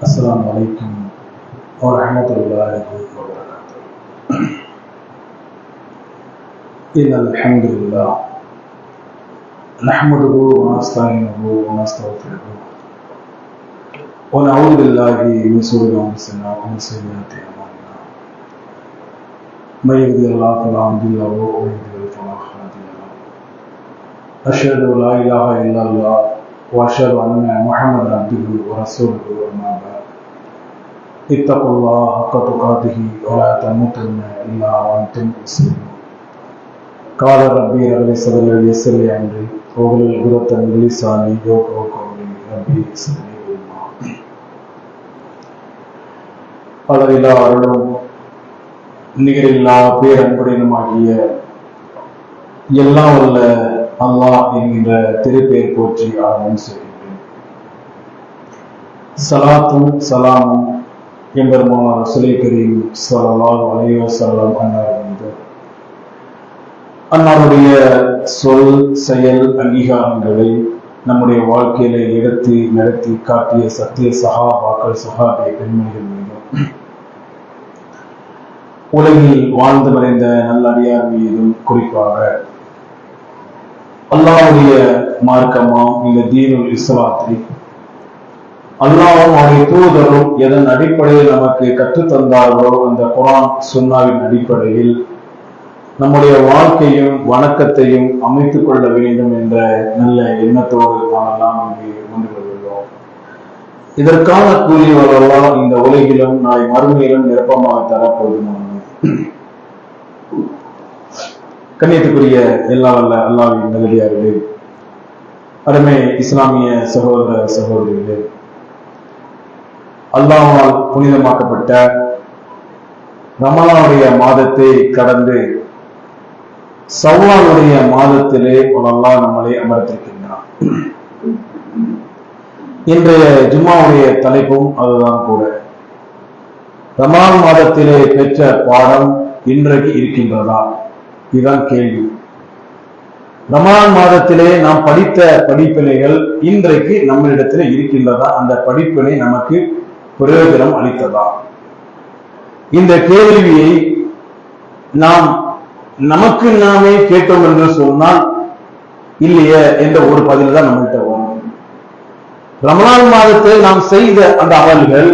السلام عليكم ورحمة الله وبركاته. إن الحمد لله نحمده ونستعينه ونستغفره ونعوذ بالله من شرور أنفسنا ومن سيئات أعمالنا. من يهده الله فلا مضل له ومن يضلل فلا هادي له. أشهد أن لا إله إلا الله وأشهد أن محمدا عبده ورسوله أما بعد. اتقوا الله حق تقاته ولا تموتن إلا وأنتم مسلمون. قال ربي رب اشرح لي ويسر لي أمري واحلل عقدة من لساني يفقهوا قولي. ربي اشرح لي صدري. அளவில்லா அருளும் நிகரில்லா பேரன்புடனுமாகிய எல்லாம் வல்ல அல்லாஹ் என்கின்ற திருப்பெயர் போற்றி ஆரம்பம் செய்கின்றேன். சலாத்தும் சலாமும் எம்பெருமானார் ரசூலே கரீம் ஸல்லல்லாஹு அலைஹி வஸல்லம் அன்னாருடைய சொல் செயல் அங்கீகாரங்களை நம்முடைய வாழ்க்கையில எடுத்து நடத்தி காட்டிய சத்திய சஹாபாக்கள் சஹாபிய பெண்மணிகள் மீதும் உலகில் வாழ்ந்து மறைந்த நல்லடியார் மீதும் குறிப்பாக அல்லாஹ்வுடைய மார்க்கமாம் இந்த தீனுல் இஸ்லாத்தை அல்லாஹ்வும் அவருடைய தூதரும் எதன் அடிப்படையில் நமக்கு கற்றுத்தந்தார்களோ அந்த குர்ஆன் சுன்னாவின் அடிப்படையில் நம்முடைய வாழ்க்கையும் வணக்கத்தையும் அமைத்துக் கொள்ள வேண்டும் என்ற நல்ல எண்ணத்தோடு நாமெல்லாம் இங்கே கொண்டு வருகிறோம். இதற்கான கூலி வரலாம் இந்த உலகிலும் நாளை மறுமையிலும் நிரப்பமாக தரப்போதுமான கண்ணியத்துக்குரிய எல்லா வல்ல அல்லாஹ்வின் நல்லடியார்களே, அருமை இஸ்லாமிய சகோதர சகோதரிகளே, அல்லாஹ்வால் புனிதமாக்கப்பட்ட ரமலானுடைய மாதத்தை கடந்து ஷவ்வாலுடைய மாதத்திலே அல்லாஹ் நம்மளை அமர்த்திருக்கின்றான். இன்றைய ஜும்மாவுடைய தலைப்பும் அதுதான் கூட. ரமலான் மாதத்திலே பெற்ற பாடம் இன்றைக்கு இருக்கின்றதா? இதுதான் கேள்வி. ரமலான் மாதத்திலே நாம் படித்த படிப்பினைகள் இன்றைக்கு நம்மளிடத்திலே இருக்கின்றதா? அந்த படிப்பினை நமக்கு பிரயோஜனம் அளித்ததா? இந்த கேள்வியை நாம் நமக்கு நாமே கேட்டோம் என்று சொன்னால் இல்லையே என்ற ஒரு பதில் தான் நம்மகிட்ட வரும். ரமலான் மாதத்தில் நாம் செய்த அந்த அமல்கள்,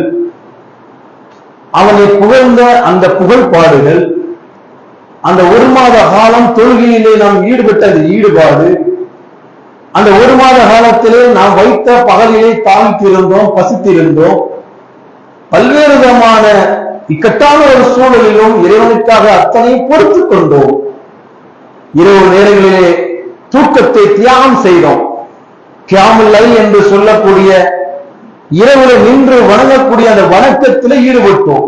அவனை புகழ்ந்த அந்த புகழ்பாடுகள், அந்த ஒரு மாத காலம் தொழுகையிலே நாம் ஈடுபட்ட அந்த ஈடுபாடு, அந்த ஒரு மாத காலத்திலே நாம் வைத்த பகலிலே தாழ்த்திருந்தோம், பசித்திருந்தோம், பல்வேறு விதமான இக்கட்டான ஒரு சூழலிலும் இறைவனுக்காக அத்தனை பொறுத்துக் கொண்டோம். இரவு நேரங்களிலே தூக்கத்தை தியாகம் செய்தோம். கியாமுல் லைல் என்று சொல்லக்கூடிய இரவுல நின்று வணங்கக்கூடிய அந்த வணக்கத்தில் ஈடுபட்டோம்.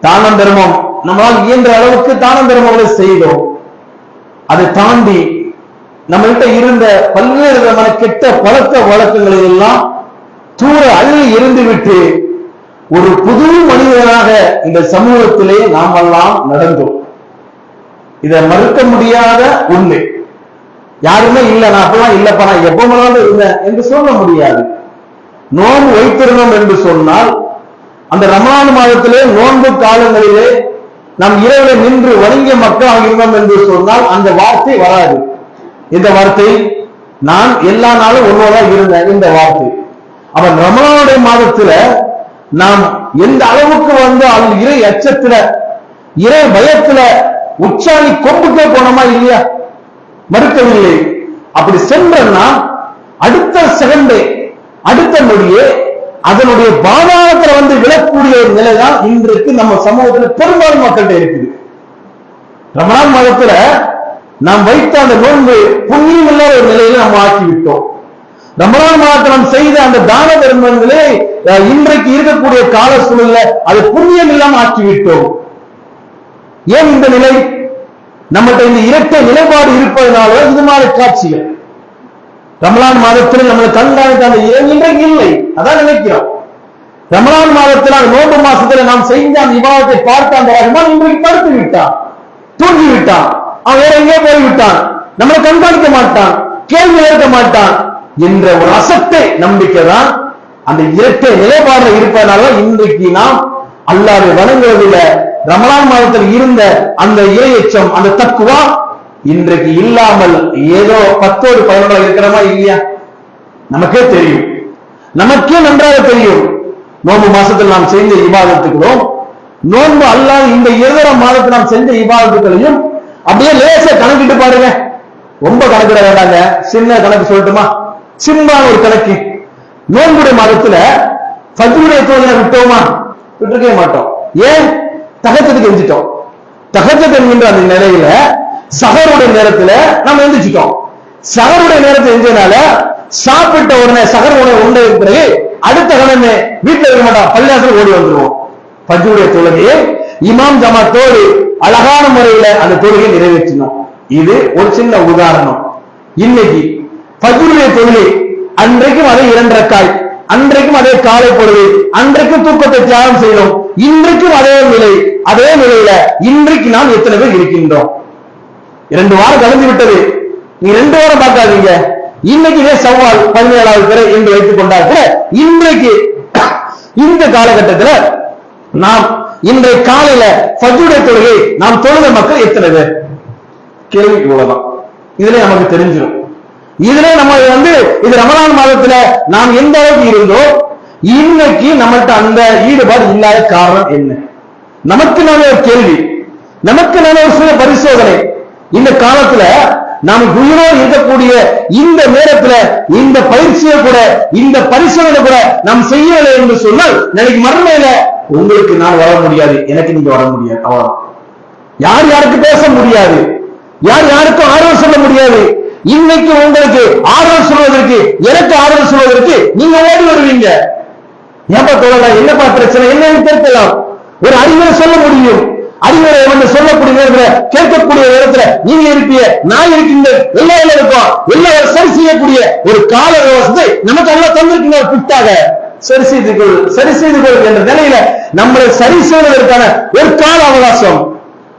தானம் தர்மம் நம்மால் இயன்ற அளவுக்கு தானம் தர்மங்களை செய்தோம். அதை தாண்டி நம்மகிட்ட இருந்த பல்வேறு விதமான கெட்ட பழக்க வழக்கங்களை எல்லாம் தூர அள்ளி எறிந்துவிட்டு ஒரு புது மனிதனாக இந்த சமூகத்திலே நாம் எல்லாம் நடந்தோம். இதை மறுக்க முடியாத உண்மை. யாருமே இல்ல நான் அப்பெல்லாம் இல்லப்பா நான் எப்பவும் இருந்தேன் என்று சொல்ல முடியாது. நோன்பு வைத்திருந்தோம் என்று சொன்னால் அந்த ரமலான் மாதத்திலே நோன்பு காலங்களிலே நாம் இரவுல நின்று வணங்கிய மக்களாக இருந்தோம் என்று சொன்னால் அந்த வார்த்தை வராது. இந்த வார்த்தை நான் எல்லா நாளும் ஒன்னோட இருந்தேன் இந்த வார்த்தை. அவன் ரமலானுடைய மாதத்துல நாம் எந்த அளவுக்கு அது இறை அச்சத்துல இறை பயத்துல உச்சாணி கொம்புக்கே போனோமா இல்லையா? மறுக்கவில்லை. அப்படி சென்றனா அடுத்த செகண்டே அடுத்த நொடியே அதனுடைய பாதாளத்துல விழக்கூடிய ஒரு நிலைதான் இன்றைக்கு நம்ம சமூகத்துல பெரும்பாலும் மக்கள்கிட்ட இருக்குது. ரமலான் மாதத்துல நாம் வைத்த அந்த நோன்பு புண்ணியம் இல்லாத ஒரு நிலையில நம்ம ஆக்கிவிட்டோம். ரமலான் மாதத்தில் நாம் செய்த அந்த தான தர்மங்களே இன்றைக்கு இருக்கக்கூடிய கால சூழல்ல அது புண்ணியம் இல்லாம ஆக்கிவிட்டோம். ஏன் இந்த நிலை? நம்மகிட்ட இந்த இரட்டை நிலைப்பாடு இருப்பதனால இது மாதிரி காட்சிகள். ரமலான் மாதத்தில் நம்மளை கண்காணித்த அந்த இன்றைக்கு இல்லை, அதான் நினைக்கிறோம். ரமலான் மாதத்தில் அந்த நோன்பு மாசத்துல நாம் செய்த அந்த விவாதத்தை பார்த்த அந்த ரஹ்மான் இன்றைக்கு படுத்து விட்டான், தூங்கி விட்டான், அவன் வேற எங்கே போய்விட்டான், நம்மளை கண்காணிக்க மாட்டான், கேள்வி கேட்க மாட்டான் என்ற ஒரு அசட்டை நம்பிக்கை தான் அந்த இரட்டை நிலைப்பாடுல இருப்பதனால இன்றைக்கு நாம் அல்லாஹ்வை வணங்குவதில் ரமலான் மாதத்தில் இருந்த அந்த இறையச்சம், அந்த தக்குவா இன்றைக்கு இல்லாமல் ஏதோ 10 11 இருக்கிறமா இல்லையா? நமக்கே தெரியும், நமக்கே நன்றாக தெரியும். நோன்பு மாசத்தில் நாம் செய்த இபாதத்துகளும், நோன்பு அல்லாஹ் இந்த 2 மாதத்தில் நாம் செஞ்ச இபாதத்துகளையும் அப்படியே லேசா கணக்கிட்டு பாருங்க. ரொம்ப கணக்கிட வேண்டாங்க, சின்ன கணக்கு சொல்லட்டுமா? சின்ன ஒரு கணக்கு. நோன்புடைய மாதத்துல ஃபஜ்ருடைய தொழுகை விட்டோமா? விட்டுருக்கவே மாட்டோம். ஏன்? தஹஜ்ஜுதுக்கு எஞ்சிட்டோம். தஹஜ்ஜுத் என்கின்ற அந்த நிலையில சஹருடைய நேரத்துல நம்ம எந்திரிச்சிட்டோம். சஹருடைய நேரத்தை எஞ்சனால சாப்பிட்ட உடனே சஹர் உணவு உண்ட பிறகு அடுத்த கணமே வீட்டுல இருக்க மாட்டோம், பள்ளியாசல் ஓடி வந்துருவோம். ஃபஜ்ருடைய தொழுகையை இமாம் ஜமாத்தோடு அழகான முறையில அந்த தொழுகையை நிறைவேற்றினோம். இது ஒரு சின்ன உதாரணம். இன்னைக்கு ஃபஜ்ருடைய தொழுகை அன்றைக்கும் அதே 2 ரக்காய், அன்றைக்கும் அதே காலை பொழுது, அன்றைக்கும் தூக்கத்தை தியாகம் செய்யணும். இன்றைக்கும் அதே நிலை, அதே நிலையில இன்றைக்கு நாம் எத்தனை பேர் இருக்கின்றோம்? 2 வாரம் கலந்து விட்டது. நீ 2 வாரம் பார்க்காதீங்க. இன்னைக்கு சவால் 17வது பிறை என்று வைத்துக் கொண்டாக்க இன்றைக்கு இந்த காலகட்டத்தில் நாம் இன்றைய காலையில ஃபஜ்ருடைய தொழுகை நாம் தொழுத மக்கள் எத்தனை பேர்? கேள்வி இவ்வளவுதான். இதுல நமக்கு தெரிஞ்சிடும். இதுல நம்ம இது ரமலான் மாதத்துல நாம் எந்த அளவுக்கு இருந்தோம், இன்னைக்கு நம்மள்ட்ட அந்த ஈடுபாடு இல்லாத காரணம் என்ன? நமக்கு நாமே ஒரு கேள்வி, நமக்கு நாமே ஒரு சுய பரிசோதனை. இந்த காலத்துல நாம் உயிரோடு இருக்கக்கூடிய இந்த நேரத்துல இந்த பயிற்சியை கூட, இந்த பரிசோதனை கூட நாம் செய்யலை என்று சொன்னால் நாளைக்கு மறுமையில உங்களுக்கு நான் வர முடியாது, எனக்கு நீங்க வர முடியாது. அவ்வளவுதான். யார் யாருக்கு பேச முடியாது, யார் யாருக்கும் ஆர்வம் சொல்ல முடியாது. இன்னைக்கு உங்களுக்கு ஆர்வம் சொல்வதற்கு, எனக்கு ஆர்வம் சொல்வதற்கு நீங்க ஓடி வருவீங்க. ஏப்பா தோழா, என்னப்பா பிரச்சனை, என்னன்னு கேட்கலாம். ஒரு அறிவுரை சொல்ல முடியும். அறிவுரை சொல்லக்கூடிய நேரத்துல, கேட்கக்கூடிய நேரத்துல நீங்க இருப்பீங்க, நான் இருக்கின்ற, எல்லாம் இருக்கும். எல்லாம் சரி செய்யக்கூடிய ஒரு கால விவசாயத்தை நமக்கு எல்லாம் தந்திருக்கின்ற பிட்டாக சரி செய்து கொள் என்ற நிலையில நம்மளை சரி செய்வதற்கான ஒரு கால அவகாசம்.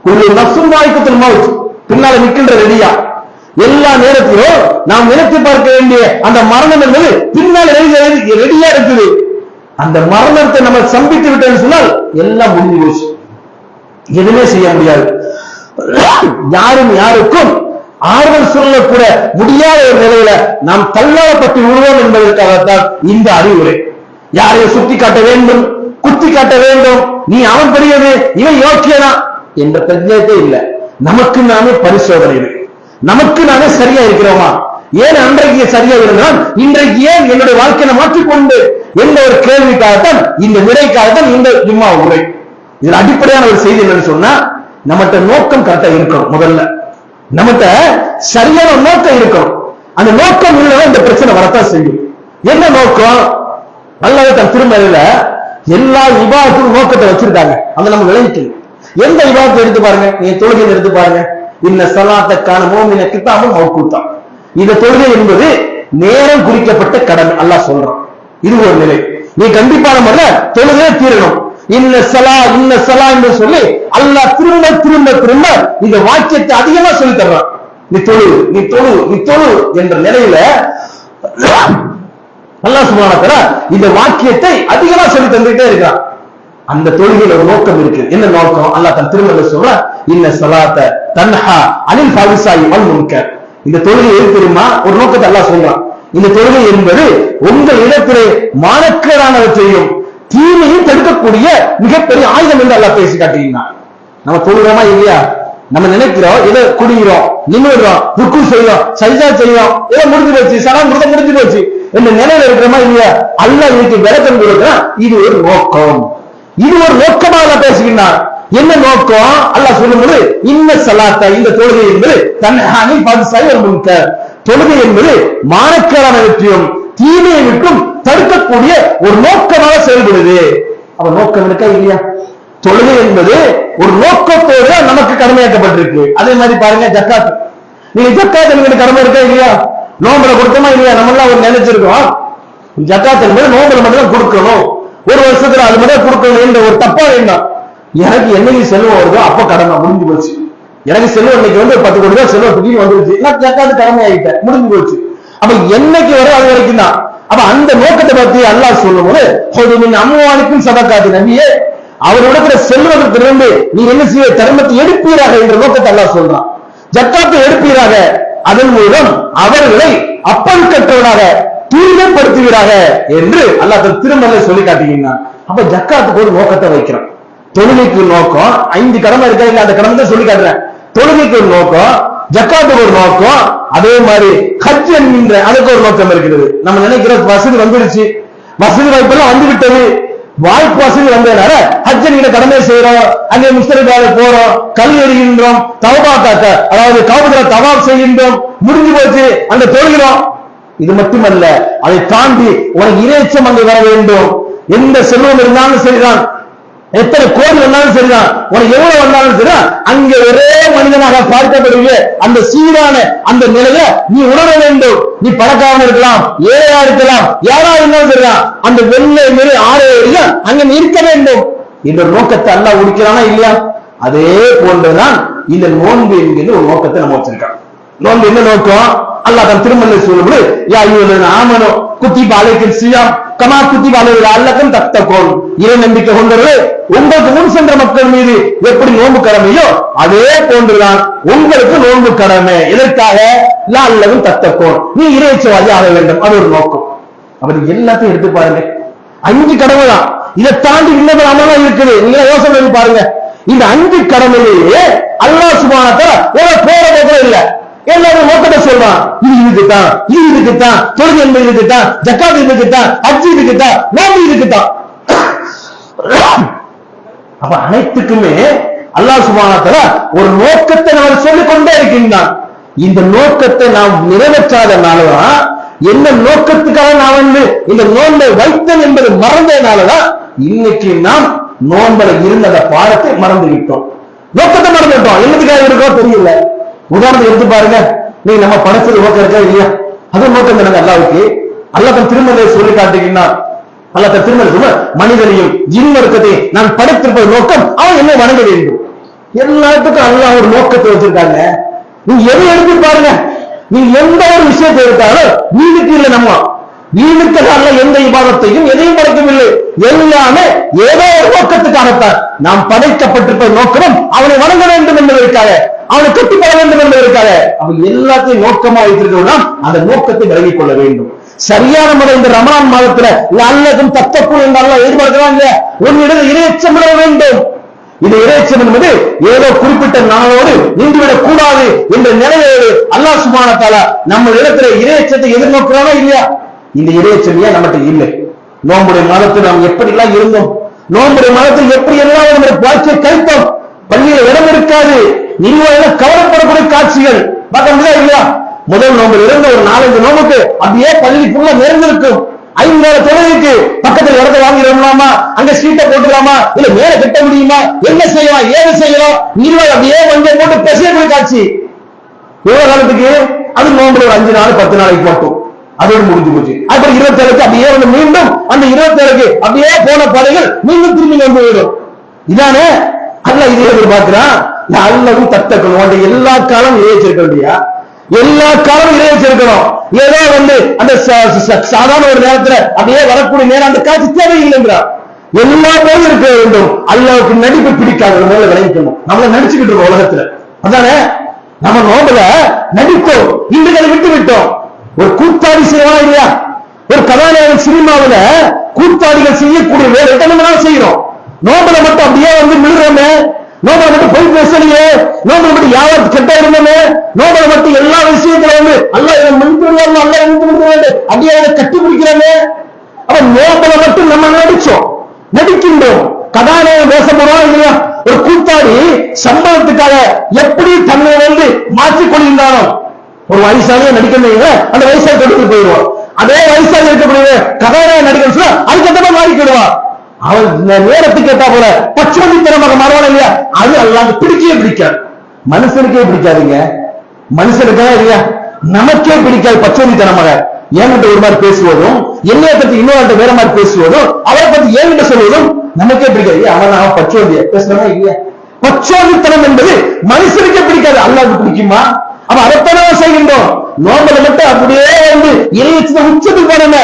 ஒரு நஃப்சுல் வாய்க்கத்தில் மவுத் பின்னால நிற்கின்ற ரெடியா. எல்லா நேரத்திலும் நாம் நினைத்து பார்க்க வேண்டிய அந்த மரணம் என்பது பின்னால் ரெடியா இருக்குது. அந்த மரணத்தை நம்ம சம்பித்து விட்டோம்னு சொன்னால் எல்லாம் முடிஞ்சு போச்சு, எதுவுமே செய்ய முடியாது. யாரும் யாருக்கும் ஆறுதல் சொல்லக்கூட முடியாத ஒரு நிலையில நாம் தள்ளாடப்பட்டு விடுவோம் என்பதற்காகத்தான் இந்த அறிவுரை. யாரையும் சுட்டி காட்ட வேண்டும், குத்தி காட்ட வேண்டும், நீ அவன் பெரியது, இவன் யோக்கியனா என்ற பிரச்சனையே இல்லை. நமக்கு நாமே பரிசோதனை, நமக்கு நாமே சரியா இருக்கிறோமா? ஏன் அன்றைக்கு சரியா இருந்தால் இன்றைக்கு ஏன் என்னுடைய வாழ்க்கையை மாற்றிக்கொண்டு என்ற ஒரு கேள்விக்காகத்தான், இந்த விடைக்காகத்தான் இந்த ஜும்மா உரை. இதுல அடிப்படையான ஒரு செய்தி என்னன்னு சொன்னா, நம்மகிட்ட நோக்கம் கரெக்டா இருக்கணும். முதல்ல நம்மகிட்ட சரியான நோக்கம் இருக்கணும். அந்த நோக்கம் இல்லைன்னா இந்த பிரச்சனை வரத்தான் செய்யும். என்ன நோக்கம்? அல்லாஹ் தன் திருமறையில எல்லா இபாதத்துக்கும் நோக்கத்தை வச்சிருக்காங்க. அதை நம்ம விளைவிக்கணும். எந்த இபாதத்தை எடுத்து பாருங்க, நீங்க தொழுகையை எடுத்து பாருங்க. இன்ன ஸலாத்தக்கான மோமின கிதாபும் மௌகூத்தா. இந்த தொழுகை என்பது நேரம் குறிக்கப்பட்ட கடமை. அல்லாஹ் சொல்றான். இது ஒரு நிலை. நீ கண்டிப்பான முறையில் தொழுகையை தீரணும். இன்ன ஸலா என்று சொல்லி அல்லாஹ் திரும்ப திரும்ப திரும்ப இந்த வாக்கியத்தை அதிகமா சொல்லி தர்றான். நீ தொழு, நீ தொழு, நீ தொழு என்ற நிலையில அல்லாஹ் சுப்ஹானஹு வ தஆலா இந்த வாக்கியத்தை அதிகமா சொல்லி தந்துட்டே இருக்கிறான். அந்த தொழுகையில ஒரு நோக்கம் இருக்கு. என்ன நோக்கம்? அல்லாஹ் தன் திருமறையில சொல்றான், இன்ன ஸலாத்த தன்ஹா அனில் ஃபாஹிஷாஇ வல் முன்கர். இந்த தொழுகை எது தெரியுமா? ஒரு நோக்கத்தை அல்லாஹ் சொல்றான். இந்த தொழுகை என்பது உங்கள் இடத்திலே மானக்கேடானவற்றையும் தீமையும் தடுக்கக்கூடிய மிகப்பெரிய ஆயுதம் என்று அல்லாஹ் பேசி காட்டுகிறான். நம்ம தொழுகிறோமா இல்லையா? நம்ம நினைக்கிறோம், ஏதோ குடிக்கிறோம், நிமிடுறோம், ருக்கு செய்யறோம், சஜ்தா செய்யறோம், ஏதோ முடிஞ்சு போச்சு, சலாம் முடிஞ்சு போச்சு என்ற நிலையில இருக்கிறோமா இல்லையா? அல்லாஹ் இன்னைக்கு விளக்கம் கொடுக்கிறான். இது ஒரு நோக்கம், இது ஒரு நோக்கமாக பேசுகின்றார். என்ன நோக்கம்? அல்லாஹ் சொல்லும்போது இன்ன ஸலாத்த, இந்த தொழுகை என்பது தன்ஹானி ஃபாஹிஷாஇ வல் முன்கர். தொழுகை என்பது மானக்கேடான வெற்றியும் தீமையை விட்டும் தடுக்கக்கூடிய ஒரு நோக்கமாக செயல்படுது. அவ நோக்கம் இருக்கா இல்லையா? தொழுகை என்பது ஒரு நோக்கத்தோடு நமக்கு கடமையாக்கப்பட்டிருக்கு. அதே மாதிரி பாருங்க, ஜக்காத். நீங்க ஜக்காத் என்பது கடமை இருக்கா இல்லையா? நோம்புல கொடுத்தோமா இல்லையா? நம்ம எல்லாம் ஒரு நினைச்சிருக்கோம், ஜக்காத் என்பது நோம்புல மட்டும் தான் கொடுக்கணும், ஒரு வருஷத்துல அது மட்டும் கொடுக்கணும் என்ற ஒரு தப்பா வேண்டாம். எனக்கு என்னைக்கு செல்வம் வருதோ அப்ப கடமை முடிஞ்சு போச்சு. எனக்கு செல்வம் இன்னைக்கு 10 கோடி ரூபாய் செல்வம் திடீர்னு வந்துருச்சு, நான் ஜக்காத்து கடமை ஆகிட்டேன், முடிஞ்சு போச்சு. அப்ப என்னைக்கு வரும் அது வரைக்கும் தான். அப்ப அந்த நோக்கத்தை பத்தி அல்லாஹ் சொல்லும்போது அம்மானுக்கும் சதக்காத்து நபியே, அவரிடத்துல செல்வதற்கிருந்து நீ என்ன செய்ய, தர்மத்தை எடுப்பீராக என்ற நோக்கத்தை அல்லாஹ் சொல்றான். ஜக்காத்தை எடுப்பீராக, அதன் மூலம் அவர்களை அப்பழுக்கற்றவனாக தூய்மைப்படுத்துவீராக என்று அல்லாஹ் திருமலை சொல்லி காட்டுகிறான். அப்ப ஜக்காத்துக்கு ஒரு நோக்கத்தை வைக்கிறான். தொழுகைக்கு நோக்கம், 5 கடமை இருக்க, அந்த கடமை தான் சொல்லி காட்டுறேன். தொழுகைக்கு ஒரு நோக்கம், ஜக்காத்துக்கு ஒரு நோக்கம், அதே மாதிரி ஹஜ் என்கின்ற அதுக்கு ஒரு நோக்கம் இருக்கிறது. நம்ம நினைக்கிற வசதி வந்துருச்சு, வசதி வாய்ப்பெல்லாம் வந்து விட்டது, வாய்ப்பு வசதி வந்ததுனால ஹஜ் என்கிற கடமை செய்யறோம், அங்கே முஸ்தலிஃபால போறோம், கல் எறிகின்றோம், தவபா அதாவது கௌபத்துல தவாப் செய்கின்றோம், முடிஞ்சு போச்சு, அந்த தொழுகிறோம். இது மட்டுமல்ல, அதை தாண்டி உனக்கு இறைச்சம் அங்கே வர வேண்டும். எந்த செல்வம் இருந்தாலும் சரிதான், எத்தனை கோடி வந்தாலும் சரிதான், உனக்கு எவ்வளவு வந்தாலும் சரிதான், அங்கே ஒரே மனிதனாக பார்க்கப்படுகிற அந்த சீரான அந்த நிலையை நீ உணர வேண்டும். நீ பணக்காரன் இருக்கலாம், ஏழையா இருக்கலாம், யாரா இருந்தாலும் சரிதான், அந்த வெள்ளை மாரி ஆறே அங்க நீ இருக்க வேண்டும் என்ற நோக்கத்தை அல்லாஹ் உடிக்கிறானா இல்லையா? அதே போன்றுதான் இந்த நோன்பு என்கிற ஒரு நோக்கத்தை நம்ம வச்சிருக்கோம். நோன்பு என்ன நோக்கம்? அல்லாஹ் தன் திருமறையில் சொல்லும்போது யா அய்யுஹல்லதீன ஆமனூ குத்திப அலைக்கும் ஸியாம் கமா குத்திப அலைல் லஅல்லக்கும் தத்தகூன், இறை நம்பிக்கை கொண்டவர்களே, உங்களுக்கு முன் சென்ற மக்கள் மீது எப்படி நோன்பு கடமையோ அதே போன்றுதான் உங்களுக்கு நோன்பு கடமை. எதற்காக? லஅல்லக்கும் தத்தகூன், நீ இறைச்சவாதி ஆக வேண்டும். அது ஒரு நோக்கம். அப்படி எல்லாத்தையும் எடுத்து பாருங்க, 5 கடமை தான். இதை தாண்டி இன்னொரு அமலாம் இருக்குது. நீங்க யோசனை பண்ணி பாருங்க. இந்த 5 கடமையிலேயே அல்லாஹ் சுப்ஹானஹு வ தஆலா போற போக்குல இல்ல, எல்லாரும் நோக்கத்தை சொல்றான். இது இதுக்குத்தான், இது இதுக்குத்தான், தொழுகை என்பது இதுக்குத்தான், ஜக்காத் இதுக்குத்தான், ஹஜ் இதுக்குத்தான், நோன்பு இதுக்குத்தான். அப்ப அனைத்துக்குமே அல்லாஹ் சுப்ஹானஹு வ தஆலா ஒரு நோக்கத்தை நம்ம சொல்லிக் கொண்டே இருக்கின்றான். இந்த நோக்கத்தை நாம் நிறைவேற்றாதனாலதான், என்ன நோக்கத்துக்காக நான் இந்த நோன்பை வைத்தேன் என்பது மறந்ததுனாலதான் இன்னைக்கு நாம் நோன்பல இருந்த அந்த பாடத்தை மறந்து விட்டோம், நோக்கத்தை மறந்துட்டோம். என்னதுக்காக இருக்கோ தெரியல. உதாரணத்தை எடுத்து பாருங்க, நீங்க நம்ம படைச்சது நோக்கம் இருக்கா இல்லையா? அது நோக்கம் எனக்கு அல்லாவுக்கு. அல்லாஹ் தன் திருமறையை சொல்லி காட்டுகின்றான். அல்லாஹ் தன் திருமறை சொல்ல, மனிதனையும் ஜின் வர்க்கத்தை நான் படைத்திருப்பது நோக்கம், அவன் என்னை வணங்க வேண்டும். எல்லாத்துக்கும் அல்லாஹ் ஒரு நோக்கத்தை வச்சிருக்காங்க. நீங்க எதை எடுத்து பாருங்க, நீங்க எந்த ஒரு விஷயத்தை எடுத்தாலும் வீணுக்கு இல்லை, நம்ம வீணுக்கு அல்ல எந்த இபாதத்தையும் எதையும் படைக்கவில்லை, எல்லாமே ஏதோ ஒரு நோக்கத்துக்காகத்தான் நாம் படைக்கப்பட்டிருப்ப நோக்கம் அவனை வணங்க வேண்டும் என்பதற்காக, அவனை கட்டிப்பட வேண்டும் என்பதற்காக. அவன் எல்லாத்தையும் நோக்கமா வைத்திருக்கிறோம்னா அந்த நோக்கத்தை விலகிக் கொள்ள வேண்டும். சரியான முறை இந்த ரமலான் மாதத்துல அல்லதும் தத்தக்குள் என்று அல்லாஹ் எதிர்பார்க்கிறாங்க, உன்னிடம் இறையச்சம் விட வேண்டும். இது இறையச்சம் என்பது ஏதோ குறிப்பிட்ட நாளோடு நின்றுவிடக் கூடாது என்ற நிலையோடு அல்லாஹ் சுப்ஹானஹு வ தஆலா நம்ம இடத்துல இறையச்சத்தை எதிர்நோக்கிறானா இல்லையா? இந்த இறையச்சம் ஏன் நம்மகிட்ட இல்லை? நோன்புடைய மாதத்தில் நாம் எப்படி எல்லாம் இருந்தோம், நோன்புடைய மாதத்தில் எப்படி எல்லாம் நம்முடைய வாழ்க்கையை கழித்தோம். பள்ளியில இடம் இருக்காது, நிர்வாகம் கவலைப்படக்கூடிய காட்சிகள் பார்க்க முடியாது இல்லையா? முதல் நோம்பு இருந்த ஒரு 4-5 நோம்புக்கு அப்படியே பள்ளிக்குள்ள நிறைந்திருக்கும். 5 நேர தொழுகைக்கு பக்கத்துல இடத்தை வாங்கிடலாமா, அங்க சீட்டை போட்டுக்கலாமா, இல்ல மேல கட்ட முடியுமா, என்ன செய்யலாம், ஏது செய்யலாம், நிர்வாகம் அப்படியே வந்து போட்டு பேசக்கூடிய காட்சி. எவ்வளவு காலத்துக்கு? அது நோம்புல ஒரு 5 நாள் 10 நாளைக்கு போட்டோம், அதோடு முடிஞ்சு போச்சு. அப்புறம் 27க்கு அப்படியே வந்து மீண்டும் அந்த 27க்கு அப்படியே போன படைகள் மீண்டும் திரும்பி வந்து விடும். இதானே அல்லாஹ் இதை எதிர்பார்க்கிறான். அல்லாஹ்வும் தத்தக்கணும், எல்லா காலம் இறைச்சிருக்க இல்லையா? எல்லா காலம் இறைச்சிருக்கணும். ஏதோ வந்து அந்த சாதாரண ஒரு நேரத்துல அப்படியே வரக்கூடிய நேரம் அந்த காட்சி தேவையில்லைங்கிறார். எல்லா போதும் இருக்க வேண்டும். அல்லாஹ்வுக்கு நடிப்பு பிடிக்காத மேல விளைவிக்கணும். நம்மள நடிச்சுக்கிட்டு இருக்கோம் உலகத்துல, அதானே? நம்ம நோம்புல நடிப்போம், இன்றைக்கு அதை விட்டு விட்டோம். ஒரு கூத்தாடி செய்யலாம் இல்லையா? ஒரு கதாநாயகன் சினிமாவில கூத்தாடிகள் செய்யக்கூடிய வேலை நம்ம செய்யறோம். நோம்புல மட்டும் அப்படியே வந்து விழுறோமே, நோம்புல மட்டும் போய் பேசலையே, நோம்புல மட்டும் யாரும் கெட்ட இருந்தோமே, நோம்புல மட்டும் எல்லா விஷயத்துல வந்து அல்லாஹ் மன்னிப்பு அல்லாஹ் என்று அப்படியே கட்டி பிடிக்கிறாங்க. அப்ப நோம்புல மட்டும் நம்ம நடிக்கின்றோம், கதாநாயகன் பேச போறோம் இல்லையா? ஒரு கூத்தாடி சம்பளத்துக்காக எப்படி தன்னை வந்து மாற்றிக் கொள்கின்றானோ, ஒரு வயசாலியா நடிக்கிறீங்க, அந்த வயசாக தொட்டு போயிடுவான். அதே வயசாக இருக்கக்கூடிய கதாநாயகன் நடிகர் சொன்னா அதுக்கேற்ற மாறிக்கிடுவான். அவன் நேரத்துக்கு ஏற்றா போல பச்சோந்தித்தனமாக மாறுவான் இல்லையா? அது அல்லாஹ் பிடிக்கவே பிடிக்காது, மனுஷனுக்கே பிடிக்காதுங்க. மனுஷனுக்கா இல்லையா? நமக்கே பிடிக்காது பச்சோந்தித்தனமாக. என்கிட்ட ஒரு மாதிரி பேசுவதும், என்னைய பத்தி இன்னொரு வேற மாதிரி பேசுவதும், அவரை பத்தி என்கிட்ட சொல்வதும் நமக்கே பிடிக்காது. அவன் பச்சோந்திய பேசுறமா இல்லையா? பச்சோந்தித்தனம் என்பது மனுஷனுக்கே பிடிக்காது, அல்லாஹ்வுக்கு பிடிக்குமா? அப்ப அதைத்தான செய்கின்றோம். நோம்பலை மட்டும் அப்படியே வந்து இறையச்சத்தை உச்சத்துக்கு போனோமே,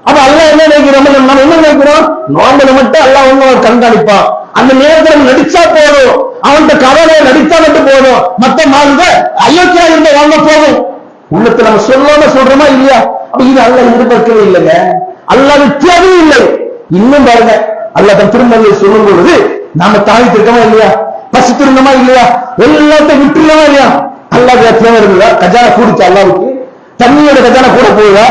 அப்ப அல்லாஹ் என்ன நினைக்கிறோம், நம்ம என்ன நினைக்கிறோம், நோம்பல மட்டும் அல்லாஹ் ஒண்ணு கண்காணிப்பான். அந்த நேரத்தில் நம்ம நடிச்சா போதும், அவன்கிட்ட கவலை நடித்தா மட்டும் போதும், மத்த மாறுத அயோக்கியா இருந்த வாங்க போதும். உள்ளத்துல நம்ம சொல்லாம சொல்றோமா இல்லையா? அப்ப இது அல்லாஹ் எதிர்பார்க்கவே இல்லைங்க. அல்லாஹ் தேவையே இல்லை. இன்னும் பாருங்க, அல்லாஹ் தன் திருமலையை சொல்லும் பொழுது நாம தாய் திருக்கமா இல்லையா, பசி திருந்தமா இல்லையா, எல்லாத்தையும் விட்டுருந்தமா இல்லையா? அல்லாஹ் தேவை இருந்தா கஜானா கூடிச்சா, அல்லாவுக்கு தண்ணியோட கஜானா கூட போகுதா,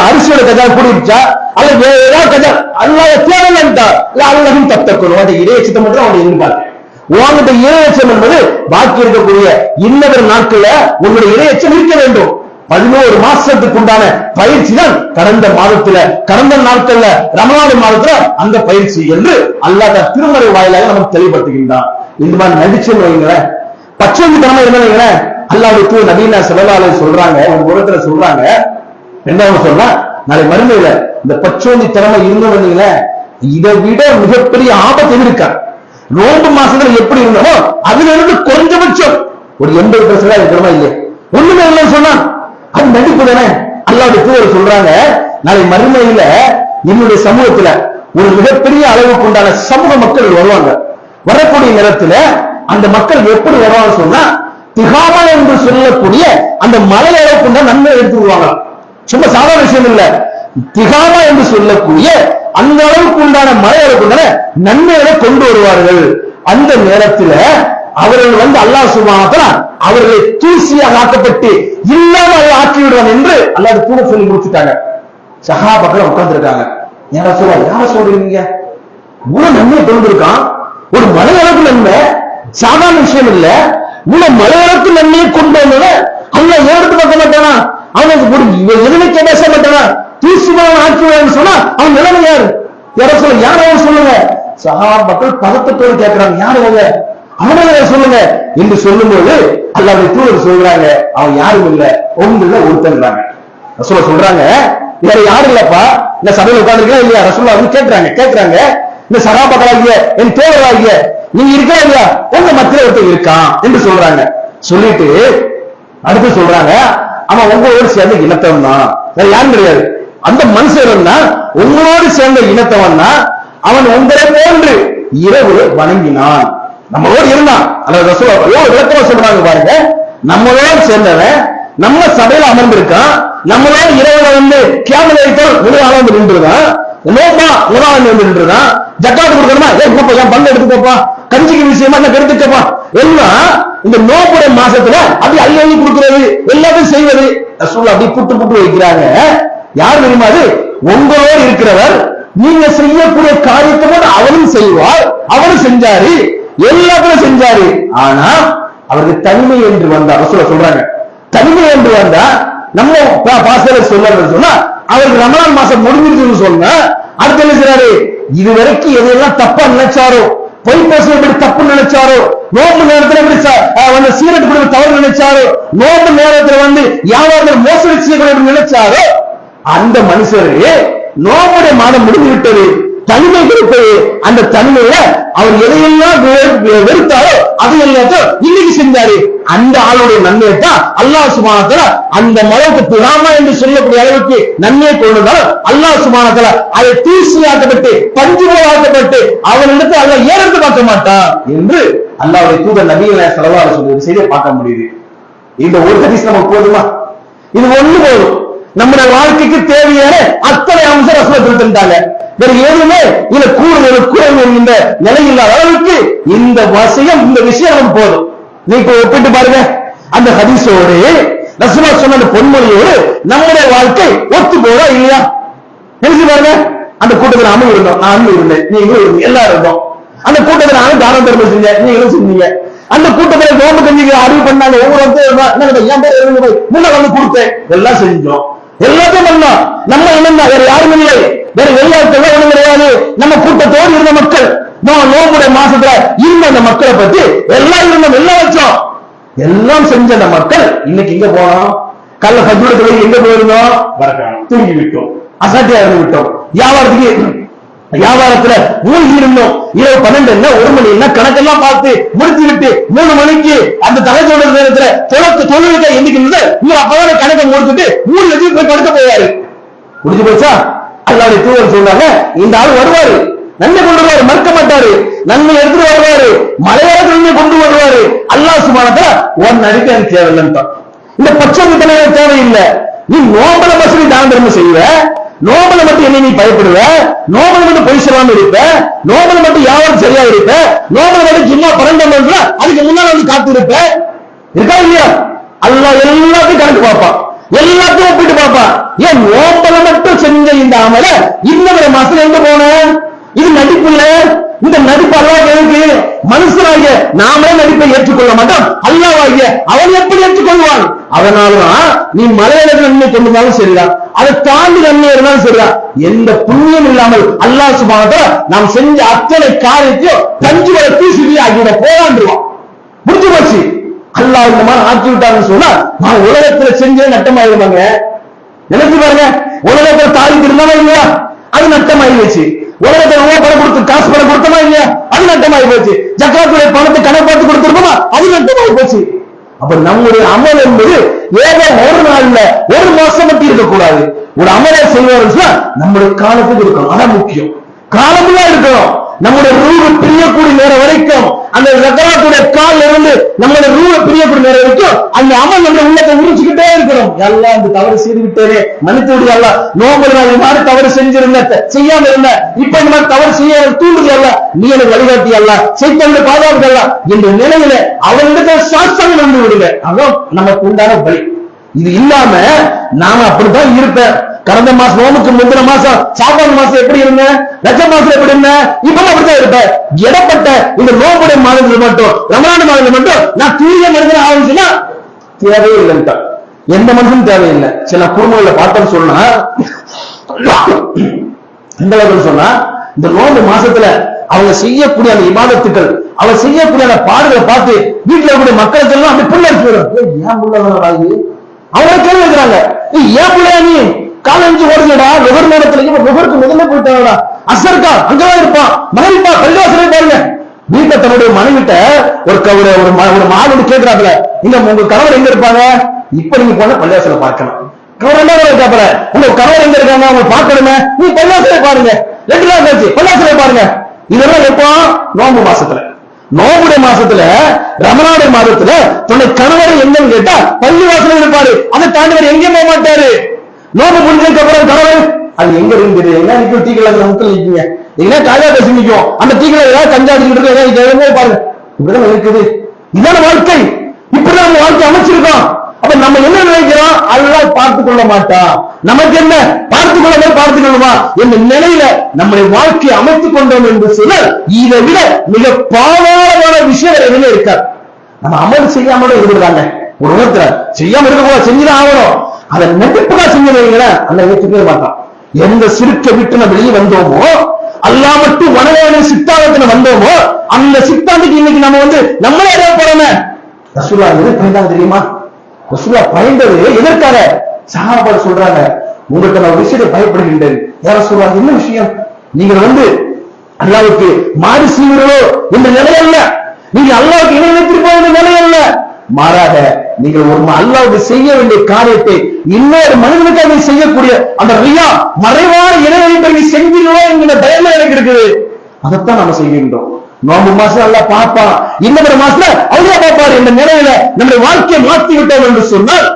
அரிசியோட கஜானா கூடிச்சா, அல்ல வேற ஏதாவது கஜானா அல்லாஹ் தேவையில்லைன்ட்டா அல்லாஹும் தத்தக்கணும். அந்த இறையச்சத்தை மட்டும் அவனை எதிர்பார்க்க. உங்ககிட்ட இறையச்சம் என்பது பாக்கி இருக்கக்கூடிய இன்னொரு நாட்கள்ல உங்களுடைய இறையச்சம் இருக்க வேண்டும். 11 மாசத்துக்கு உண்டான பயிற்சி தான் கடந்த மாதத்துல, கடந்த நாட்கள்ல ரமலான் மாதத்துல அந்த பயிற்சி என்று அல்லாஹ் திருமறை வாயிலாக நமக்கு தெளிவுபடுத்துகின்றான். இந்த மாதிரி நடிச்சுன்னு வைங்களேன், பச்சைத்தனமா இருந்தீங்களேன், அல்லாஹ்வுடைய தூதர் நபீனா ஸல்லல்லாஹு அலைஹி சொல்றாங்க, ஒரு உலகத்துல சொல்றாங்க, ரெண்டாவது சொன்னா நாளை மறுமையில இந்த பச்சோந்தி திறமை இருந்தவங்கள இதை விட மிகப்பெரிய ஆபத்து இருக்கா. நோன்பு மாசத்துல எப்படி இருந்தோமோ அதுல இருந்து குறைஞ்சபட்சம் ஒரு 80% இருக்கிறமா இல்லையா, ஒண்ணுமே இல்லை சொன்னா அது நடிப்பு தானே. அல்லாஹ்வுடைய தூதர் சொல்றாங்க, நாளை மறுமையில என்னுடைய சமூகத்துல ஒரு மிகப்பெரிய அளவுக்கு உண்டான சமூக மக்கள் வருவாங்க. வரக்கூடிய நேரத்துல அந்த மக்கள் எப்படி வருவாங்க சொன்னா, திகாமா என்று சொல்லக்கூடிய அந்த மலை அளவுக்கு உண்டான நன்மை எடுத்துருவாங்க. சும்மா சாதாரண விஷயம் இல்ல, திகாமா என்று சொல்லக்கூடிய அந்த அளவுக்கு உண்டான மலை அளவுக்கு உண்டான நன்மைகளை கொண்டு வருவார்கள். அந்த நேரத்துல அவர்கள் வந்து அல்லாஹ் சுப்ஹானஹு வ தஆலா அவர்களை தூசியாக ஆக்கப்பட்டு இல்லாமல் ஆக்கி விடுவான் என்று அல்லாஹ் கூட சொல்லி முடிச்சுட்டாங்க. சஹாபாக்கள் உட்கார்ந்து இருக்காங்க. யார சொல்றீங்க, இவ்வளவு நன்மை கொண்டிருக்கான், ஒரு மலை அளவுக்கு நன்மை, சாதாரண விஷயம் இல்ல, இவ்வளவு மலை அளவுக்கு நன்மையை கொண்டு வந்தத அல்லாஹ் ஏற்று பார்க்க மாட்டானா, அவனுக்கு எதுவுமே பேச மாட்டானா, தூசிமான ஆக்கி சொன்னா அவன் நிலைமை யாரு, யாரும் சொல்லுங்க. சஹாபாக்கள் பதத்தத்தோடு கேட்கிறாங்க, யாரு அவங்க, அவனை சொல்லுங்க என்று சொல்லும்போது அல்லாஹ்வுடைய தூதர் சொல்றாங்க, அவன் யாரும் இல்ல, உங்கள ஒருத்தன்றாங்க. ரசூலுல்லாஹ் சொல்றாங்க, வேற யாரும் இல்லப்பா, இந்த சபையில உட்கார்ந்துருக்கா இல்லையா, ரசூலுல்லாஹ் வந்து கேட்கிறாங்க, இந்த சஹாபாக்களாகிய என் தோழராகிய நீங்க இருக்கா இல்லையா, உங்க மத்தியில ஒருத்தர் இருக்கான் என்று சொல்றாங்க. சொல்லிட்டு அடுத்து சொல்றாங்க, அவன் உங்களோடு சேர்ந்த இனத்தவன் தான், வேற யாரும் கிடையாது. அந்த மனுஷன் தான் உங்களோடு சேர்ந்த இனத்தவன் தான், அவன் உங்களை போன்று இரவு வணங்கினான், நம்மளோடு இருந்தான். அல்லது ரசூலுல்லாஹ் விளக்கமா சொல்றாங்க பாருங்க, நம்மளோடு சேர்ந்தவன் நம்ம சபையில அமர்ந்திருக்கான், நம்மளோட இரவுல வந்து கியாமத் வைத்தல் முதலாள வந்து நின்றுதான், நோம்பா முதலாள வந்து நின்றுதான், ஜக்காத்து கொடுக்கணுமா என் பங்கு எடுத்துக்கப்பா, கஞ்சிக்கு விஷயமா என்ன எடுத்துக்கப்பா, எல்லாம் இந்த நோம்புடைய மாசத்துல அப்படி அள்ளி கொடுக்கிறது எல்லாத்தையும் செய்வது. ரசூலுல்லாஹ் அப்படி புட்டு வைக்கிறாங்க. யார் தெரியுமா, அது உங்களோடு இருக்கிறவர், நீங்க செய்யக்கூடிய காரியத்தை அவனும் செய்வார், அவனும் செஞ்சாரு, எல்லாத்தையும் செஞ்சாரு. ஆனா அவருக்கு தனிமை என்று வந்தா, ரசூலுல்லாஹ் சொல்றாங்க, தனிமை என்று வந்தா நம்ம பாசல சொல்ல சொன்னா அவருக்கு ரமலான் மாசம் முடிஞ்சிருச்சுன்னு சொன்னா அடுத்து என்ன செய்றாரு, இதுவரைக்கும் எதையெல்லாம் தப்பா நினைச்சாரோ, பொய் பேசுவது எப்படி தப்பு நினைச்சாரோ, நோம்பு நேரத்துல எப்படி வந்து சீரட்டு கொடுக்க தவறு நினைச்சாரோ, நோம்பு நேரத்துல வந்து யாராவது மோசடி செய்யக்கூடிய நினைச்சாரோ, அந்த மனுஷரு நோம்புடைய மாதம் முடிந்து விட்டது, தனிமை கொடுப்பது, அந்த தனிமையில அவர் எதையெல்லாம் வெறுத்தாரோ அது எல்லாத்தையும் இன்னைக்கு செஞ்சாரு. அந்த ஆளுடைய நன்மையை தான் அல்லாஹ் சுப்ஹானஹு வ தஆலா அந்த மலைக்கு திகாமா என்று சொல்லக்கூடிய அளவுக்கு நன்மையை கொண்டுதான் அல்லாஹ் சுப்ஹானஹு வ தஆலா அதை தூசியாக்கப்பட்டு பஞ்சு போலாக்கப்பட்டு அவனிடத்தை அல்லாஹ் ஏறெடுத்து பார்க்க மாட்டான் என்று அல்லாஹ்வுடைய தூதர் நபிகள் ஸல்லல்லாஹு அலைஹி வஸல்லம் செய்தியை பார்க்க முடியுது. இந்த ஒரு ஹதீஸ் நமக்கு போதுமா? இது ஒண்ணு போதும், நம்முடைய வாழ்க்கைக்கு தேவையான அத்தனை அம்சம் ரசூலுல்லாஹ் சொல்லிட்டாங்க. வேற எதுவுமே இல்ல, கூடுதல் குறைவு என்ற நிலையில்லாத அளவுக்கு இந்த விஷயம் போதும். நீ இப்ப ஒப்பிட்டு பாருங்க, அந்த ஹதீஸோடு ரசூலுல்லாஹ் சொன்ன பொன்மொழியோடு நம்முடைய வாழ்க்கை ஒத்து போதா இல்லையா? நினைச்சு பாருங்க. அந்த கூட்டத்தில் அமல் இருந்தோம், நான் இருந்தேன், நீங்களும் இருந்தீங்க, எல்லாரும் இருந்தோம். அந்த கூட்டத்தில் நானும் தானம் தர்மம் செஞ்சேன், நீங்களும் செஞ்சீங்க. அந்த கூட்டத்தில் நோம்பு கஞ்சி அறிவு பண்ணாங்க, ஒவ்வொரு என் பேர் முன்ன வந்து கொடுத்தேன், எல்லாம் செஞ்சோம், எல்லாத்தையும் பண்ணோம். நம்ம என்ன வேற யாரும் இல்லை, வேற எல்லாருக்கும் ஒண்ணும் கிடையாது. நம்ம கூட்டத்தோடு இருந்த மக்கள், நோம்புடைய மாசத்துல இருந்த அந்த மக்களை பத்தி எல்லாம் இருந்தோம், எல்லாம் வச்சோம், எல்லாம் செஞ்ச அந்த மக்கள் இன்னைக்கு எங்க போனோம்? கல்ல சஜூரத்துல எங்க போயிருந்தோம்? வரக்கானோம், தூங்கி விட்டோம், அசாட்டியா இருந்து விட்டோம். வியாபாரத்துல மூழ்கி இருந்தோம். இரவு 12 என்ன 1 மணி என்ன கணக்கெல்லாம் பார்த்து முடிச்சு விட்டு 3 மணிக்கு அந்த தலைச்சோட நேரத்துல தொழிலுக்கு எண்ணிக்கிறது, அப்பதான் கணக்கை முடிச்சுட்டு 3 லட்சம் போய் படுக்க போவாரு. முடிஞ்சு போச்சா? அல்லாஹ்வுடைய தூதர் சொல்றாங்க, இந்த ஆள் வருவாரு, நன்மை கொண்டு வருவாரு, மறுக்க மாட்டாரு, நன்மை எடுத்துட்டு வருவாரு, மலையாள நன்மை கொண்டு வருவாரு. அல்லாஹ் சுப்ஹானஹு வ தஆலா உன் நடிக்க தேவையில்லைன்னு. இந்த பச்சை தேவையில்லை. நீ நோம்பல மசூதி தான தர்மம் செய்வ, நோம்பல மட்டும் என்ன நீ பயப்படுவ, நோம்பல மட்டும் பொய் சொல்லாம இருப்ப, நோம்பல மட்டும் யாரும் சரியா இருப்ப, நோம்பல மட்டும் சும்மா பரண்டம் பண்ற, அதுக்கு முன்னால வந்து காத்து இருப்ப, இருக்கா இல்லையா? அல்லாஹ் எல்லாத்தையும் கணக்கு பார்ப்பான், எல்லாத்தையும் ஒப்பிட்டு பார்ப்பான். ஏன் நோம்பல மட்டும் செஞ்ச இந்த அமல இன்னொரு மாசத்துல எங்க போன? இது நடிப்பு இல்ல. இந்த நடிப்பு அல்லாஹ்வுக்கு மனுஷனாகிய நாமளே நடிப்பை ஏற்றுக்கொள்ள மாட்டோம், அல்லாஹ்வாகிய அவன் எப்படி ஏற்றுக்கொள்வான்? அதனாலதான் நீ மலையில நன்மை கொண்டு வந்தாலும் சரிதான், அதை தாண்டி நன்மை இருந்தாலும் சரிதான், எந்த புண்ணியம் இல்லாமல் அல்லாஹ் சுப்ஹானஹு வ தஆலா நாம் செஞ்ச அத்தனை காரியத்தையும் தஞ்சு வர தூசி ஆகிவிட போராண்டுவான். முடிஞ்சு போச்சு. அல்லாஹ் இந்த மாதிரி ஆக்கி விட்டாங்கன்னு சொன்னா நான் உலகத்துல செஞ்சே நட்டமாயிருவாங்க. நினைச்சு பாருங்க, உலகத்துல தாலிக்கு இருந்தாலும் இல்லையா, அது நட்டமாயி போச்சு. உலகத்துல ரூபா பணம் கொடுத்து காசு பணம் கொடுத்தோமா இல்லையா, அது நட்டமாயி போச்சு. ஜக்காத்துடைய பணத்தை கணக்கு பார்த்து கொடுத்துருக்கோமா, அது நட்டமாயி போச்சு. அப்ப நம்முடைய அமல் என்பது ஏதோ ஒரு நாள்ல ஒரு மாசம் மட்டும் இருக்கக்கூடாது. ஒரு அமலை செய்வாருன்னா நம்முடைய காலத்துக்கு இருக்கணும், அதான் முக்கியம். காலமுல்லா இருக்கணும். நம்முடைய ரூப பிரியக்கூடிய நேரம் வரைக்கும், அந்த ஜக்காத்துடைய கால்ல இருந்து நம்முடைய ரூப பிரியக்கூடிய நேரம் வரைக்கும் அந்த அமல் நம்ம உள்ளத்தை உரிச்சுக்கிட்டே இருக்கணும். எல்லாம் இந்த தவறு செய்து விட்டேனே, மன்னித்து விடு அல்லாஹ், நோம்பல் நாள் இந்த மாதிரி தவறு செஞ்சிருந்த, செய்யாம இருந்த, இப்ப இந்த மாதிரி தவறு செய்ய தூண்டுது அல்லாஹ், நீ எனக்கு வழிகாட்டி அல்லாஹ், சைத்தானுடைய பாதுகாப்பு அல்லாஹ் என்ற நிலையில அவனிடத்துல சாஸ்திரம் வந்து விடுங்க. அதான் நமக்கு உண்டான பலி. இது இல்லாம நாம அப்படித்தான் இருப்பேன். கடந்த மாசம் நோம்புக்கு முந்தின மாசம் சாப்பாடு மாசம் எப்படி இருந்தேன், ரஜ மாசம் எப்படி இருந்தேன், இப்ப அப்படித்தான் இருப்பேன். இடப்பட்ட இந்த நோம்புடைய மாதத்துல மட்டும், ரமலான் மாதத்துல மட்டும் நான் தூய மனிதன் ஆரம்பிச்சுன்னா தேவையில்லைன்ட்டா. எந்த மனுஷனும் தேவையில்லை. சில குடும்பங்களை பார்த்தோம்னு சொன்னா, எந்த அளவுக்கு சொன்னா, இந்த நோம்பு மாசத்துல அவங்க செய்யக்கூடிய அந்த இபாதத்துக்கள், அவங்க செய்யக்கூடிய அந்த பாடுகளை பார்த்து வீட்டுல இருக்கக்கூடிய மக்களுக்கு எல்லாம் அப்படி புள்ள இருக்கு. ஏன் புள்ள அவங்க கேள்வி வைக்கிறாங்க, ஏன் பிள்ளையா நீ காலஞ்சு ஓடுங்கடா, நுகர் நேரத்துல நுகருக்கு முதல்ல போயிட்டாங்கடா, அசர்கா அங்கதான் இருப்பான், மனைவிப்பா பள்ளிவாசலே பாருங்க. வீட்டை தன்னுடைய மனைவிட்ட ஒரு மாடு கேட்கிறாப்புல, இங்க உங்க கணவர் எங்க இருப்பாங்க, இப்ப நீங்க போன பள்ளிவாசல பார்க்கணும். கணவர் என்ன இருக்காப்புல, உங்க கணவர் எங்க இருக்காங்க அவங்க பார்க்கணுமே, நீ பள்ளிவாசலே பாருங்க, 2 நாள் கழிச்சு பள்ளிவாசலே பாருங்க. இதெல்லாம் எப்போ? நோம்பு மாசத்துல. நோம்புடைய மாசத்துல, ரமலானுடைய மாதத்துல தன்னுடைய கணவரை எங்கன்னு கேட்டா பள்ளிவாசல இருப்பாரு, அதை தாண்டி வேற எங்கேயும் போக மாட்டாரு. நோம்பு முடிஞ்சதுக்கு அப்புறம் கணவன் அது எங்க இருக்குது, என்ன நிற்கும், டீக்கல முக்கில் நிற்குங்க, எங்க காயா பேசி நிற்கும், அந்த டீக்கல ஏதாவது கஞ்சாடிக்கிட்டு இருக்கு பாருங்க. இப்படிதான் இருக்குது. இதான வாழ்க்கை. இப்படிதான் நம்ம வாழ்க்கை அமைச்சிருக்கோம். அப்ப நம்ம என்ன நினைக்கிறோம், அல்லாஹ் பார்த்துக் கொள்ள மாட்டான், நமக்கு என்ன பார்த்துக் கொள்ளுமா என்ற நிலையில நம்முடைய வாழ்க்கையை அமைத்துக் கொண்டோம் என்று சொன்னால் இதை விட மிக பாவமான விஷயம் எதுவுமே இருக்காது. நம்ம அமல் செய்யாமலே இருக்கிறாங்க. ஒரு உலகத்துல செய்யாம இருக்க செஞ்சுதான் ஆகணும். அதை நடிப்புக்கா செஞ்சீங்களா அல்ல ஏற்றுக்கவே மாட்டான். எந்த சிறுக்க விட்டு நம்ம வெளியே வந்தோமோ, அல்லாஹ் மட்டும் வனவேன சித்தாந்தத்துல வந்தோமோ, அந்த சித்தாந்தத்துக்கு இன்னைக்கு நம்ம நம்மளே போறோமே. ரசூலுல்லாஹ் பயந்தாங்க தெரியுமா? ரசூலுல்லாஹ் பயந்தது எதற்காக? சஹாபாக்கள் சொல்றாங்க, உங்களுக்கு நான் ஒரு விஷயத்தை பயப்படுகின்றேன். யா ரசூலுல்லாஹ் என்ன விஷயம்? நீங்க அல்லாஹ்வுக்கு மாறு செய்வீர்களோ என்ற நிலை அல்ல, நீங்க அல்லாஹ்வுக்கு இணை வைத்திருப்போம் என்ற நிலை அல்ல, மாறாக நீங்கள் ஒரு அல்லாஹ்வுக்கு செய்ய வேண்டிய காரியத்தை இன்னொரு மனிதனுக்காக செய்யக்கூடிய அந்த ரியா மறைவான இணை வைப்பை நீ செஞ்சீங்களோ என்கிற பயம் எனக்கு இருக்குது. அதைத்தான் நம்ம செய்கின்றோம். நோம்பு மாசம் அல்லாஹ் பார்ப்பான், இன்னொரு மாசத்துல அல்லாஹ் பார்ப்பார் என்ற நிலையில நம்முடைய வாழ்க்கையை மாற்றி விட்டோம் என்று சொன்னால்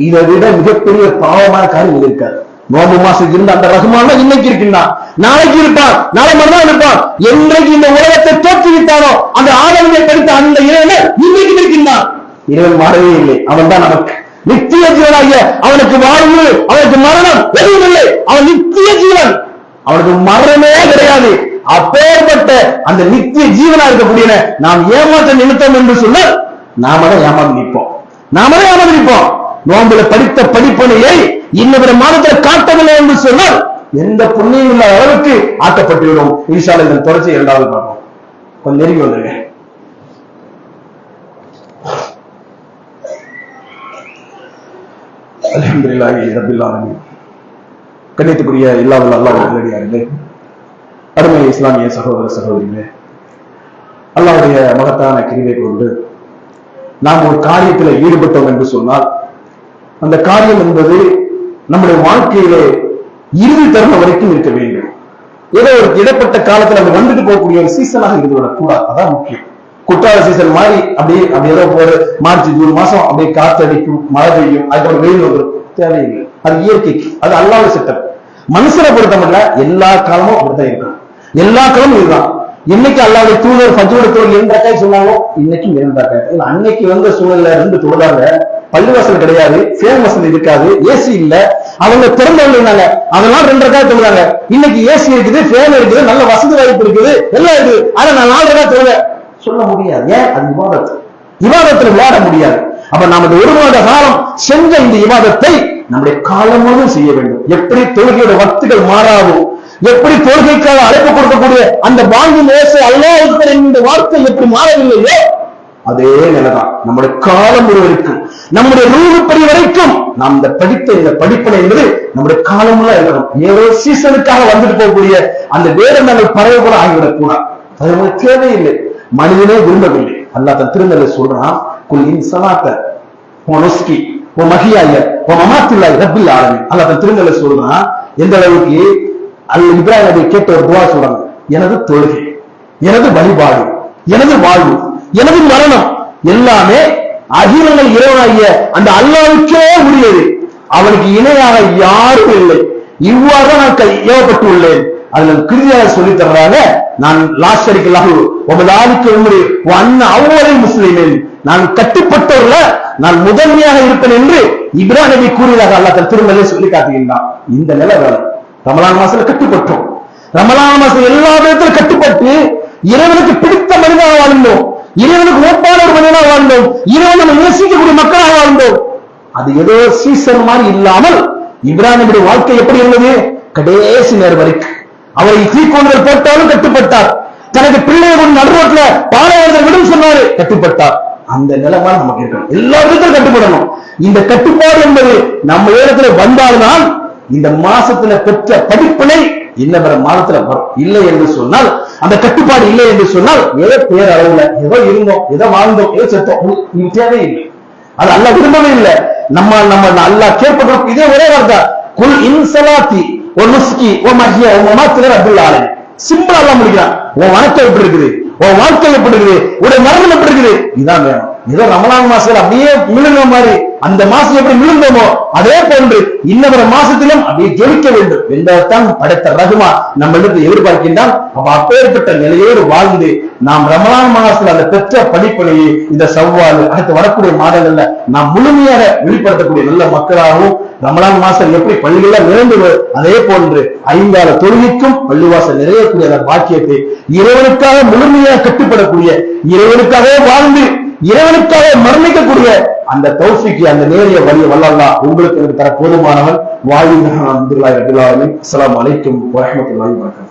இதை விட மிகப்பெரிய பாவமான காரியம் இருக்காது. நோம்பு மாசம் இருந்த அந்த ரஹ்மான் இன்னைக்கு இருக்கின்றான், நாளைக்கு இருப்பான், நாளை மறுநாள் இருப்பான். என்றைக்கு இந்த உலகத்தை தோற்றுவித்தானோ அந்த ஆதரவை படித்த அந்த இறைவன் இன்னைக்கு இருக்கின்றான். இறைவன் மாறவே இல்லை. அவன் தான் நமக்கு நித்திய ஜீவனாகிய, அவனுக்கு வாழ்வு, அவனுக்கு மரணம் எதுவும் இல்லை. அவன் நித்திய ஜீவன், அவனுக்கு மரணமே கிடையாது. அப்பேற்பட்ட அந்த நித்திய ஜீவனா இருக்கக்கூடிய நாம் ஏமாற்ற நிமித்தம் என்று சொன்னால் நாம தான் ஏமாந்து நிற்போம். நோம்புல படித்த படிப்பனையை இன்னொரு மாதத்தில் காட்டவில்லை என்று சொன்னால் எந்த புண்ணியம் இல்லாத அளவுக்கு ஆக்கப்பட்டுவிடும். இன்ஷா அல்லாஹ் இதன் தொடர்ச்சி 2வது பார்ப்போம். கொஞ்சம் நெருங்கி வந்துருங்க. அல்ஹம்துலில்லாஹி ரப்பில் ஆலமீன். கண்ணியத்துக்குரிய அல்லாஹ் நல்லடியார்களே, அருமை இஸ்லாமிய சகோதர சகோதரிகளே, அல்லாஹ்வுடைய மகத்தான கிருபை கொண்டு நாம் ஒரு காரியத்தில் ஈடுபட்டோம் என்று சொன்னால் அந்த காரியம் என்பது நம்முடைய வாழ்க்கையிலே இறுதி தருணம் வரைக்கும் இருக்க வேண்டும். ஏதோ ஒரு இடப்பட்ட காலத்துல நம்ம வந்துட்டு போகக்கூடிய ஒரு சீசனாக இருந்து விடக்கூடாது. அதான் முக்கியம். குற்றால சீசன் மாதிரி அப்படி ஏதோ ஒரு மார்ச் ஜூன் மாசம் அப்படியே காத்தடிக்கும், மழை பெய்யும், அதுக்கப்புறம் வெயில் வந்துடும். தேவையில்லை. அது இயற்கைக்கு, அது அல்லாஹ்வுடைய சட்டம். மனுஷனை பொறுத்த மட்டும் எல்லா காலமும் அப்படித்தான் இருக்கணும். எல்லா காலமும் இதுதான். இன்னைக்கு அல்லாஹ்வுடைய தூதர் ஃபஜ்ருடைய தொழுகை 2 ரக்காத் சொன்னாங்க, இன்னைக்கும் 2 ரக்காத். அன்னைக்கு வந்த சூழல்ல 2 தொழுதாங்க. பள்ளிவாசல் கிடையாது, ஃபேன் வசதி இருக்காது, ஏசி இல்ல, அவங்க திறந்தவங்க இருந்தாங்க, அதெல்லாம் 2 ரக்காத் தொழுதாங்க. இன்னைக்கு ஏசி இருக்குது, ஃபேன் இருக்குது, நல்ல வசதி வாய்ப்பு இருக்குது, எல்லாம் இருக்குது, ஆனா நான் 4 ரக்காத் தொழுவேன் சொல்ல முடியாது. ஏன்? அது இபாதத். இபாதத்துல விளையாட முடியாது. அப்ப நாம இந்த 1 மாத காலம் செஞ்ச இந்த இபாதத்தை நம்முடைய காலம் முழுவதும் செய்ய வேண்டும். எப்படி தொழுகையோட வக்துகள் மாறாதோ, எப்படி தொழுகைக்காக அழைப்பு கொடுக்கக்கூடிய அந்த பாங்கி நேச அல்லாஹ் என்ற வார்த்தை எப்படி மாறவில்லையோ அதே நிலைதான் நம்முடைய காலம் முழுவதற்கும், நம்முடைய ரூபப்படி வரைக்கும் நாம் இந்த படித்த இந்த படிப்பனை என்பது நம்முடைய காலமுள்ள இருக்கணும். ஏதோ சீசனுக்காக வந்துட்டு போகக்கூடிய அந்த வேதங்கள் பறவை கூட ஆகிவிடக் கூடாது. அது நமக்கு தேவையில்லை, மனிதனே விரும்பவில்லை. அல்லாஹ் தன் திருமலை சொல்றான், குல் இன் ஸலாத்த வ நுஸ்கி வ மஹியாய வ மமாத்தில்லாஹி ரப்பில் ஆலமீன். அல்லாஹ் தன் திருமலை சொல்றான், எந்த அளவுக்கு இப்ராஹிம் நபி கேட்ட ஒரு துஆ சொல்றாங்க, எனது தொழுகை, எனது வழிபாடு, எனது வாழ்வு, எனது மரணம் எல்லாமே அகிலங்கள் இறைவனாகிய அந்த அல்லாஹ்வுக்கே உரியது, அவனுக்கு இணையாக யாரும் இல்லை, இவ்வாறு நான் ஏவப்பட்டு உள்ளேன். அதுல கிருதியாக சொல்லி தர்றாங்க, நான் லாஸ்டரிக்கலாக ஒன்பதாளுக்கு உண்மை அவ்வளவு முஸ்லிமின், நான் கட்டுப்பட்டவர்ல நான் முதன்மையாக இருப்பேன் என்று இப்ராஹிம் நபி கூறியதாக அல்லாஹ் தன் திருமலை சொல்லி காட்டுகின்றான். இந்த நிலை வேலை. ரமலான் மாசத்துல கட்டுப்பட்டோம், ரமலான் மாசம் எல்லா விதத்திலும் கட்டுப்பட்டு இறைவனுக்கு பிடித்த மனிதனாக வாழ்ந்தோம், இறைவனுக்கு ஒப்பான ஒரு மனிதனாக வாழ்ந்தோம், இறைவன் நம்ம நேசிக்கக்கூடிய மக்களாக வாழ்ந்தோம். அது ஏதோ சீசன் மாதிரி இல்லாமல் இப்ராஹிம் நபியுடைய வாழ்க்கை எப்படி இருந்தது? கடைசி நேரம் வரைக்கும் அவரை தீக்கோண்டுகள் போட்டாலும் கட்டுப்பட்டார், தனக்கு பிள்ளையை கொண்டு நடுரோட்ல பாளையத்தை விடும் சொன்னாரு, கட்டுப்பட்டார். அந்த நிலைமை நமக்கு இருக்கணும், எல்லா விதத்திலும் கட்டுப்படணும். இந்த கட்டுப்பாடு என்பது நம்ம இடத்துல வந்தால்தான் இந்த மாசத்துல பெற்ற படிப்பினை இன்னவர மாதத்துல வரும். இல்லை என்று சொன்னால், அந்த கட்டுப்பாடு இல்லை என்று சொன்னால், ஏதோ பேர் அளவுல ஏதோ இருந்தோம், ஏதோ வாழ்ந்தோம், ஏதோ செத்தோம், இது தேவையில்லை. அது அல்லாஹ் விரும்பவே இல்லை. நம்ம அல்லாஹ் கேட்பதற்கு இதே ஒரே வார்த்தை, குல் இன் ஸலாத்தி வ நுஸ்கி வ மஹ்யா வ மமாத்தி ரப்பில் ஆலமீன். சிம்பிளா அல்லாஹ் முடிக்கிறான். உன் வணக்கம் எப்படி இருக்குது, உன் வாழ்க்கை எப்படி இருக்குது, உடைய மரணம் எப்படி இருக்குது, இதான் வேணும். ஏதோ ரமலான் மாசத்துல அப்படியே விழுந்த மாதிரி அந்த மாசம் எப்படி விழுந்தோமோ அதே போன்று இன்னொரு மாசத்திலும் அப்படியே ஜொலிக்க வேண்டும் என்பதைத்தான் படைத்த ரஹ்மா நம்மளிடத்தில் எதிர்பார்க்கின்றான். அப்பேற்பட்ட நிலையோடு வாழ்ந்து நாம் ரமலான் மாசத்துல அந்த பெற்ற படிப்பனையை இந்த சவ்வால் அடுத்து வரக்கூடிய மாதங்கள்ல நாம் முழுமையாக வெளிப்படுத்தக்கூடிய நல்ல மக்களாகவும், ரமலான் மாசம் எப்படி பள்ளிகள்லாம் நிறைந்து அதே போன்று 5 கால தொழுகைக்கும் பள்ளிவாசல் நிறையக்கூடிய அந்த பாக்கியத்தை இறைவனுக்காக முழுமையாக கட்டுப்படக்கூடிய, இறைவனுக்காகவே வாழ்ந்து இறைவனுக்காக மரணிக்கக்கூடிய அந்த தௌஃபீக், அந்த நேரிய வழியை வல்லல்லாஹ் உங்களுக்கு எனக்கு தர போதுமானவன். வாழ்க. அஸ்ஸலாமு அலைக்கும் வரஹ்மத்துல்லாஹி வபரகாத்துஹு.